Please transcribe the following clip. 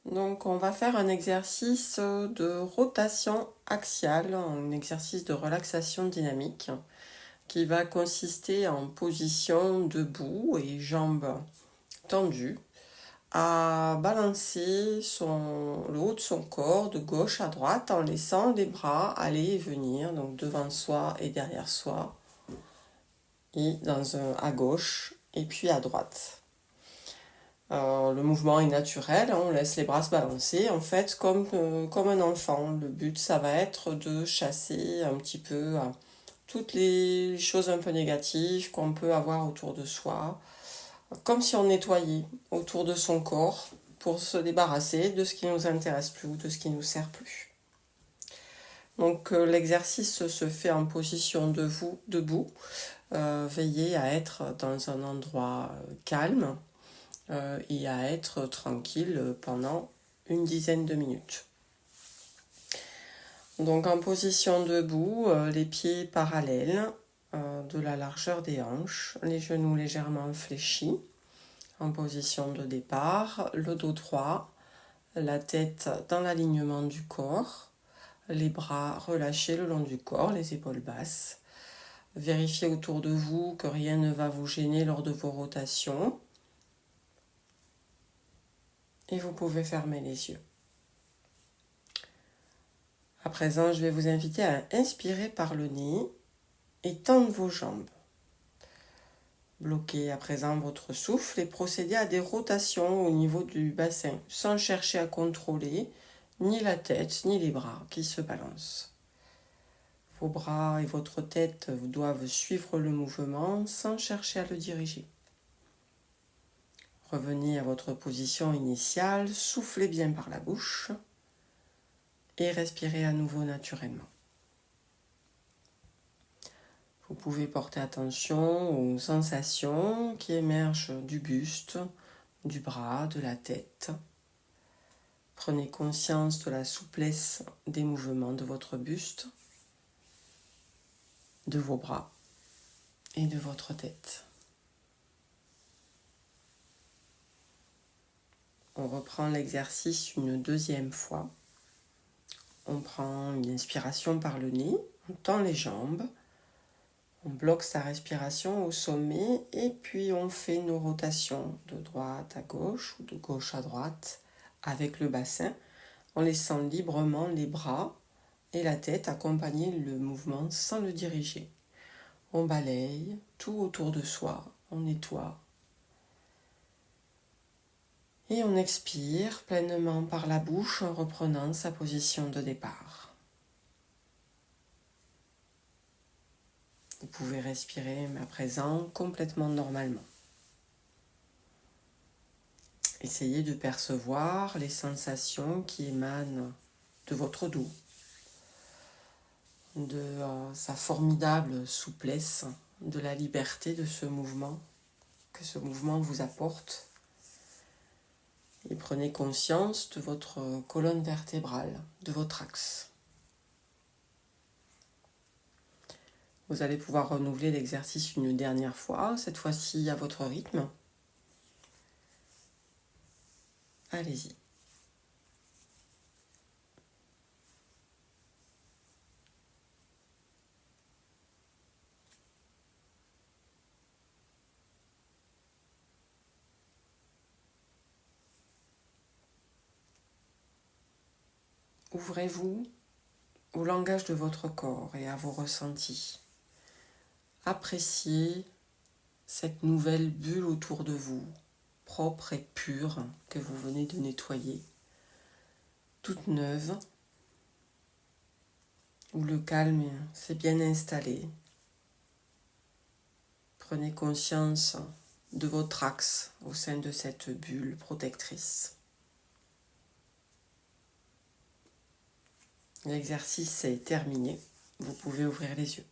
Donc on va faire un exercice de rotation axiale, un exercice de relaxation dynamique qui va consister en position debout et jambes tendues à balancer le haut de son corps de gauche à droite en laissant les bras aller et venir, donc devant soi et derrière soi, et à gauche et puis à droite. Le mouvement est naturel, on laisse les bras se balancer, en fait, comme un enfant. Le but, ça va être de chasser un petit peu toutes les choses un peu négatives qu'on peut avoir autour de soi, comme si on nettoyait autour de son corps pour se débarrasser de ce qui ne nous intéresse plus ou de ce qui ne nous sert plus. Donc l'exercice se fait en position debout. Veillez à être dans un endroit calme et à être tranquille pendant une dizaine de minutes. Donc en position debout, les pieds parallèles de la largeur des hanches, les genoux légèrement fléchis. En position de départ, le dos droit, la tête dans l'alignement du corps, les bras relâchés le long du corps, les épaules basses. Vérifiez autour de vous que rien ne va vous gêner lors de vos rotations. Et vous pouvez fermer les yeux. À présent, je vais vous inviter à inspirer par le nez et tendre vos jambes. Bloquez à présent votre souffle et procédez à des rotations au niveau du bassin, sans chercher à contrôler ni la tête ni les bras qui se balancent. Vos bras et votre tête doivent suivre le mouvement sans chercher à le diriger. Revenez à votre position initiale, soufflez bien par la bouche et respirez à nouveau naturellement. Vous pouvez porter attention aux sensations qui émergent du buste, du bras, de la tête. Prenez conscience de la souplesse des mouvements de votre buste, de vos bras et de votre tête. On reprend l'exercice une deuxième fois. On prend une inspiration par le nez, on tend les jambes, on bloque sa respiration au sommet et puis on fait nos rotations de droite à gauche ou de gauche à droite avec le bassin en laissant librement les bras et la tête accompagner le mouvement sans le diriger. On balaye tout autour de soi, on nettoie. Et on expire pleinement par la bouche en reprenant sa position de départ. Vous pouvez respirer à présent complètement normalement. Essayez de percevoir les sensations qui émanent de votre dos, de sa formidable souplesse, de la liberté de ce mouvement, que ce mouvement vous apporte. Et prenez conscience de votre colonne vertébrale, de votre axe. Vous allez pouvoir renouveler l'exercice une dernière fois, cette fois-ci à votre rythme. Allez-y. Ouvrez-vous au langage de votre corps et à vos ressentis. Appréciez cette nouvelle bulle autour de vous, propre et pure, que vous venez de nettoyer, toute neuve, où le calme s'est bien installé. Prenez conscience de votre axe au sein de cette bulle protectrice. L'exercice est terminé, vous pouvez ouvrir les yeux.